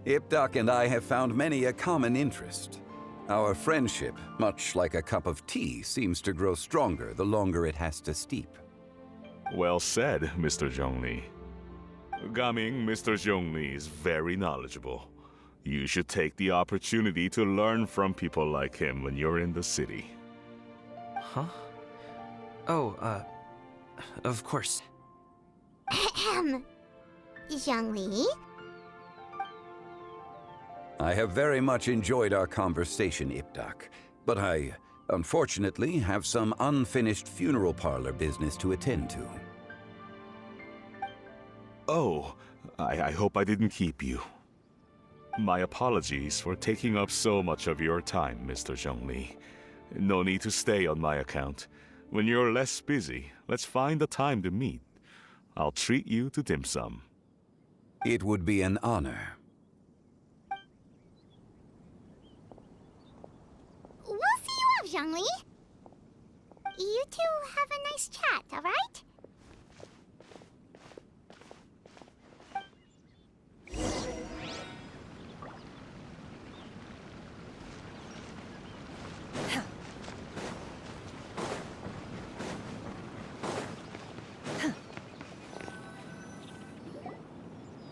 Ipdak and I have found many a common interest. Our friendship, much like a cup of tea, seems to grow stronger the longer it has to steep. Well said, Mr. Zhongli. Gaming, Mr. Zhongli is very knowledgeable. You should take the opportunity to learn from people like him when you're in the city. Huh? Oh, of course. Ahem. Zhongli? I have very much enjoyed our conversation, Ipdak, but I, unfortunately, have some unfinished funeral parlor business to attend to. Oh, I hope I didn't keep you. My apologies for taking up so much of your time, Mr. Zhongli. No need to stay on my account. When you're less busy, let's find a time to meet. I'll treat you to dim sum. It would be an honor. We'll see you off, Zhongli. You two have a nice chat, all right?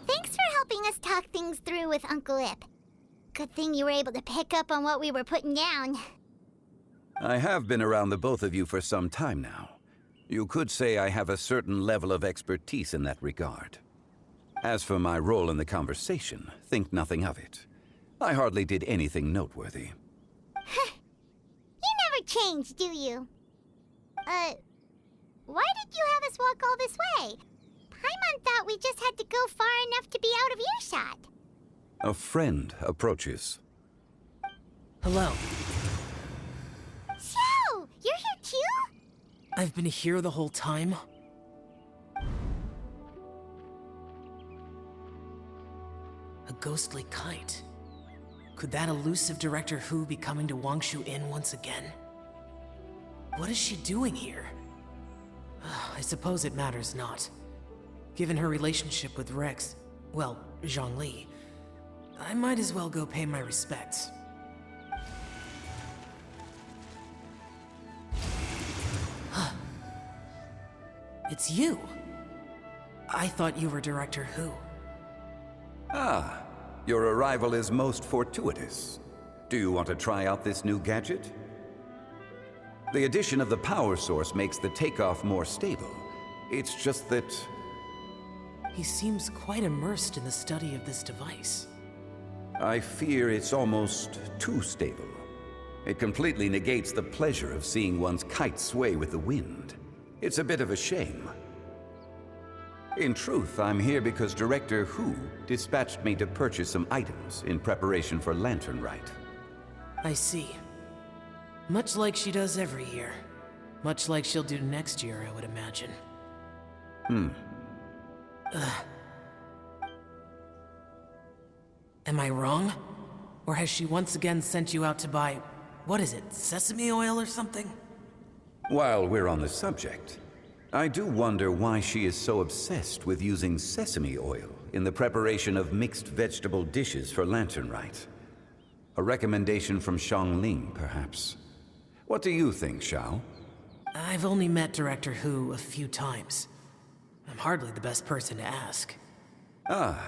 Thanks for helping us talk things through with Uncle Ip. Good thing you were able to pick up on what we were putting down. I have been around the both of you for some time now. You could say I have a certain level of expertise in that regard. As for my role in the conversation, think nothing of it. I hardly did anything noteworthy. You never change, do you? Why did you have us walk all this way? Paimon thought we just had to go far enough to be out of earshot. A friend approaches. Hello. So, you're here too? I've been here the whole time. A ghostly kite. Could that elusive Director Hu be coming to Wangshu Inn once again? What is she doing here? I suppose it matters not. Given her relationship with Rex, well, Zhongli, I might as well go pay my respects. It's you! I thought you were Director Hu. Ah, your arrival is most fortuitous. Do you want to try out this new gadget? The addition of the power source makes the takeoff more stable. It's just that... He seems quite immersed in the study of this device. I fear it's almost too stable. It completely negates the pleasure of seeing one's kite sway with the wind. It's a bit of a shame. In truth, I'm here because Director Hu dispatched me to purchase some items in preparation for Lantern Rite. I see. Much like she does every year. Much like she'll do next year, I would imagine. Am I wrong? Or has she once again sent you out to buy, what is it, sesame oil or something? While we're on the subject, I do wonder why she is so obsessed with using sesame oil in the preparation of mixed vegetable dishes for Lantern Rite. A recommendation from Xiangling, perhaps. What do you think, Xiao? I've only met Director Hu a few times. I'm hardly the best person to ask. Ah,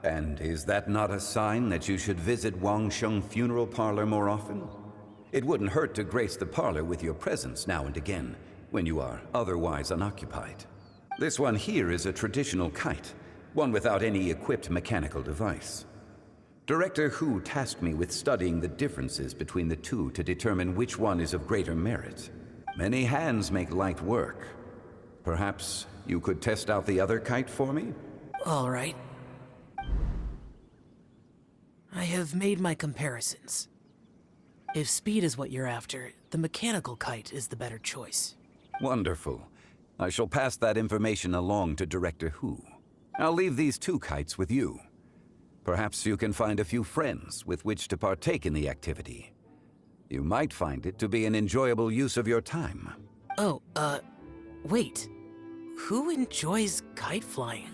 and is that not a sign that you should visit Wangsheng Funeral Parlor more often? It wouldn't hurt to grace the parlor with your presence now and again, when you are otherwise unoccupied. This one here is a traditional kite, one without any equipped mechanical device. Director Hu tasked me with studying the differences between the two to determine which one is of greater merit. Many hands make light work. Perhaps you could test out the other kite for me? All right. I have made my comparisons. If speed is what you're after, the mechanical kite is the better choice. Wonderful. I shall pass that information along to Director Hu. I'll leave these two kites with you. Perhaps you can find a few friends with which to partake in the activity. You might find it to be an enjoyable use of your time. Oh, wait. Who enjoys kite flying?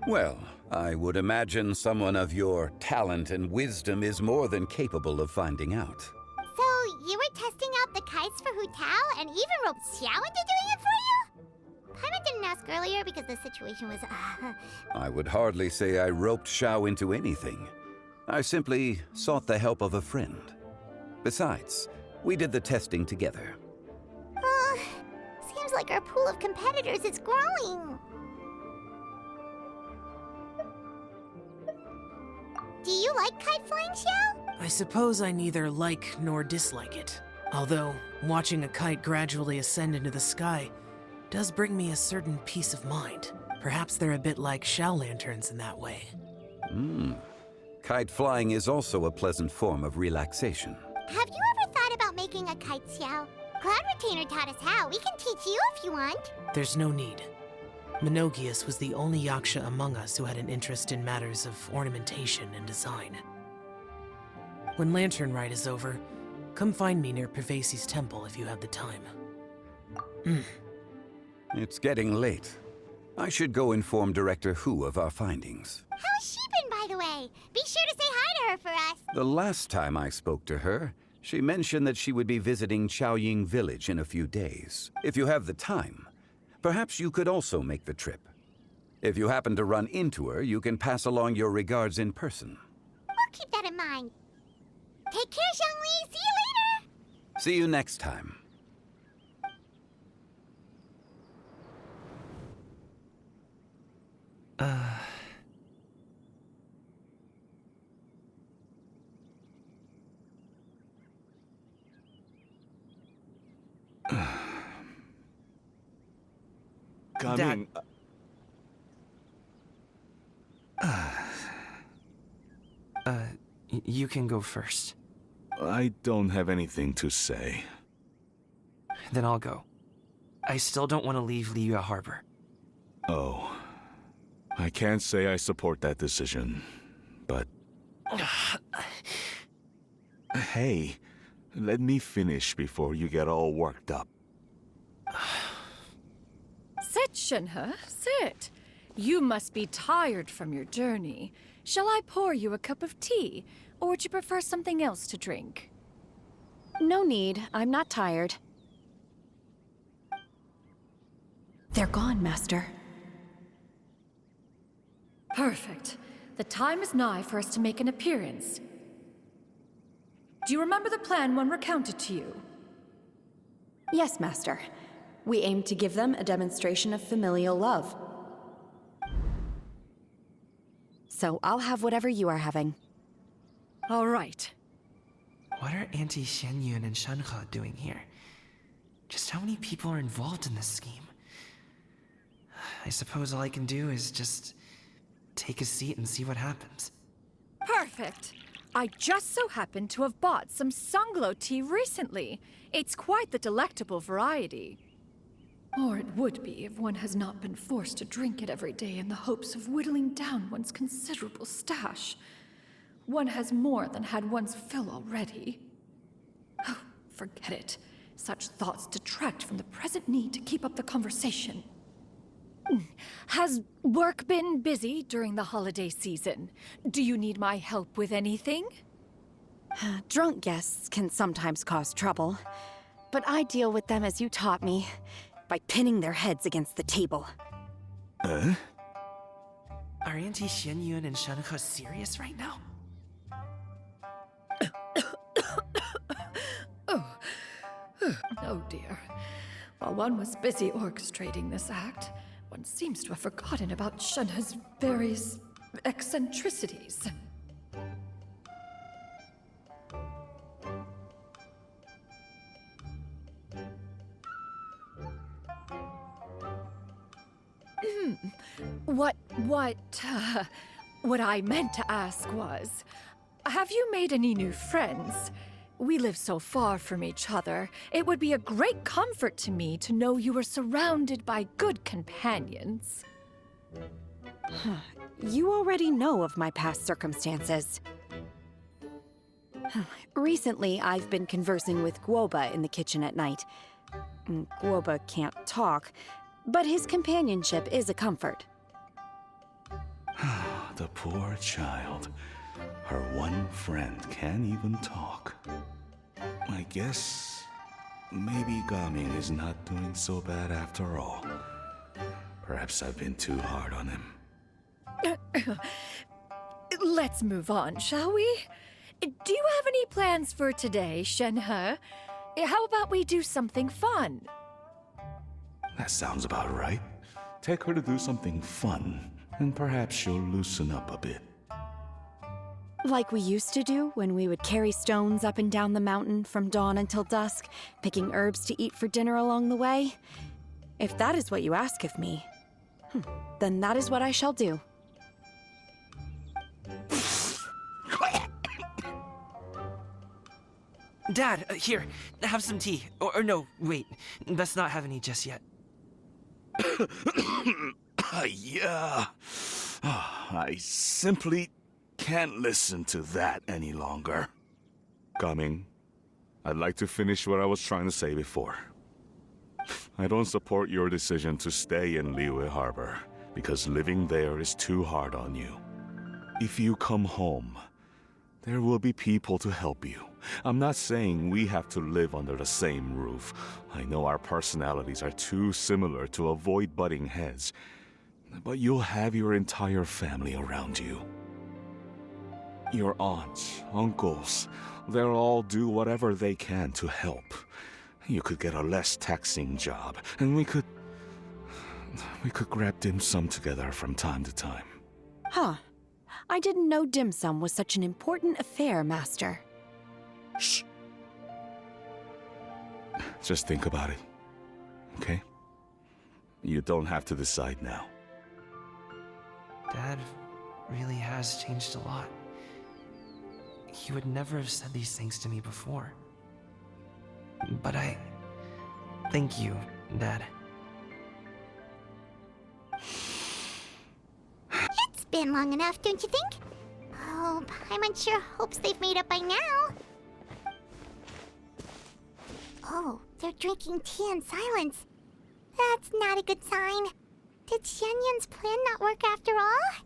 Well, I would imagine someone of your talent and wisdom is more than capable of finding out. So, you were testing out the kites for Hu Tao and even roped Xiao into doing it for you? Paimon didn't ask earlier because the situation was, I would hardly say I roped Xiao into anything. I simply sought the help of a friend. Besides, we did the testing together. Seems like our pool of competitors is growing. Do you like kite flying, Xiao? I suppose I neither like nor dislike it. Although, watching a kite gradually ascend into the sky does bring me a certain peace of mind. Perhaps they're a bit like Xiao lanterns in that way. Kite flying is also a pleasant form of relaxation. Have you ever thought about making a kite, Xiao? Cloud Retainer taught us how. We can teach you if you want. There's no need. Menogius was the only Yaksha among us who had an interest in matters of ornamentation and design. When Lantern Rite is over, come find me near Pervasi's temple if you have the time. It's getting late. I should go inform Director Hu of our findings. How's she been, by the way? Be sure to say hi to her for us. The last time I spoke to her, she mentioned that she would be visiting Chaoying Village in a few days. If you have the time, perhaps you could also make the trip. If you happen to run into her, you can pass along your regards in person. We'll keep that in mind. Take care, Zhongli. See you later. See you next time. Coming. You can go first. I don't have anything to say. Then I'll go. I still don't want to leave Liyue Harbor. Oh. I can't say I support that decision, but... Hey, let me finish before you get all worked up. Sit, Shenhe, sit. You must be tired from your journey. Shall I pour you a cup of tea, or would you prefer something else to drink? No need. I'm not tired. They're gone, Master. Perfect. The time is nigh for us to make an appearance. Do you remember the plan when recounted to you? Yes, Master. We aim to give them a demonstration of familial love. So I'll have whatever you are having. All right. What are Auntie Xianyun and Shenhe doing here? Just how many people are involved in this scheme? I suppose all I can do is just take a seat and see what happens. Perfect. I just so happen to have bought some Sunglow tea recently. It's quite the delectable variety. Or it would be if one has not been forced to drink it every day in the hopes of whittling down one's considerable stash. One has more than had one's fill already. Oh, forget it. Such thoughts detract from the present need to keep up the conversation. Has work been busy during the holiday season? Do you need my help with anything? Drunk guests can sometimes cause trouble, but I deal with them as you taught me, by pinning their heads against the table. Are Auntie Xianyun and Shenhe serious right now? Oh dear. While one was busy orchestrating this act, one seems to have forgotten about Shenhe's various eccentricities. What I meant to ask was, have you made any new friends? We live so far from each other, it would be a great comfort to me to know you were surrounded by good companions. You already know of my past circumstances. Recently, I've been conversing with Guoba in the kitchen at night. Guoba can't talk, but his companionship is a comfort. The poor child. Her one friend can't even talk. I guess maybe Gaming is not doing so bad after all. Perhaps I've been too hard on him. Let's move on, shall we? Do you have any plans for today, Shenhe? How about we do something fun? That sounds about right. Take her to do something fun, and perhaps she'll loosen up a bit. Like we used to do when we would carry stones up and down the mountain from dawn until dusk, picking herbs to eat for dinner along the way? If that is what you ask of me, then that is what I shall do. Dad, here, have some tea. Or no, wait, let's not have any just yet. Yeah. I simply can't listen to that any longer. Coming. I'd like to finish what I was trying to say before. I don't support your decision to stay in Liyue Harbor, because living there is too hard on you. If you come home, there will be people to help you. I'm not saying we have to live under the same roof. I know our personalities are too similar to avoid butting heads. But you'll have your entire family around you. Your aunts, uncles, they'll all do whatever they can to help. You could get a less taxing job, and we could grab dim sum together from time to time. Huh. I didn't know dim sum was such an important affair, Master. Shh. Just think about it, okay? You don't have to decide now. Dad really has changed a lot. He would never have said these things to me before. But thank you, Dad. It's been long enough, don't you think? Oh, Paimon sure hopes they've made up by now. Oh, they're drinking tea in silence. That's not a good sign. Did Xianyun's plan not work after all?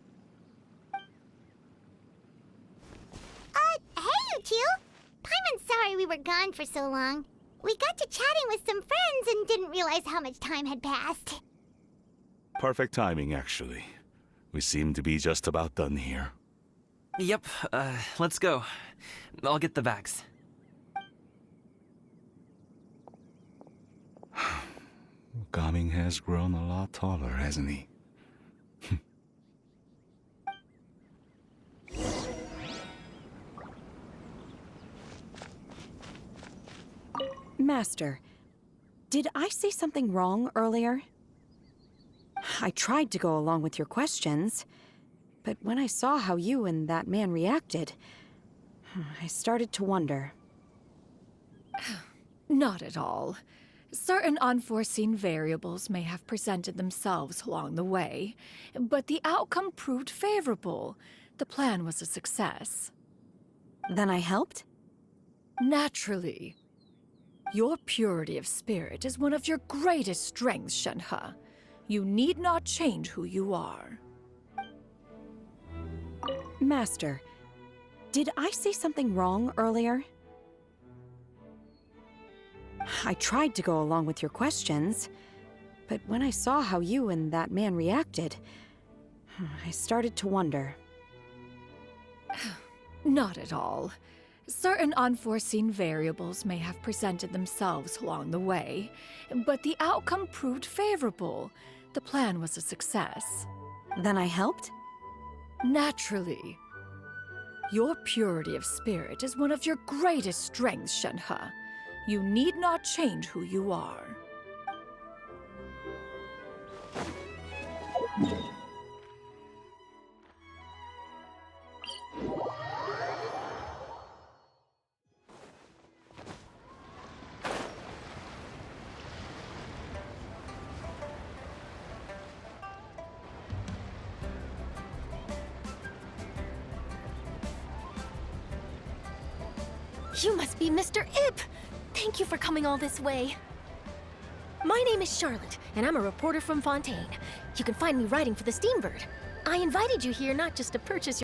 Hey you two! Paimon's sorry we were gone for so long. We got to chatting with some friends and didn't realize how much time had passed. Perfect timing, actually. We seem to be just about done here. Yep, let's go. I'll get the bags. Gaming has grown a lot taller, hasn't he? Master, did I say something wrong earlier? I tried to go along with your questions, but when I saw how you and that man reacted, I started to wonder. Not at all. Certain unforeseen variables may have presented themselves along the way, but the outcome proved favorable. The plan was a success. Then I helped? Naturally. Your purity of spirit is one of your greatest strengths, Shenhe. You need not change who you are. Master, did I say something wrong earlier? I tried to go along with your questions, but when I saw how you and that man reacted, I started to wonder. Not at all. Certain unforeseen variables may have presented themselves along the way, but the outcome proved favorable. The plan was a success. Then I helped? Naturally. Your purity of spirit is one of your greatest strengths, Shenhe. You need not change who you are. You must be Mr. Ip! Thank you for coming all this way. My name is Charlotte, and I'm a reporter from Fontaine. You can find me writing for the Steambird. I invited you here not just to purchase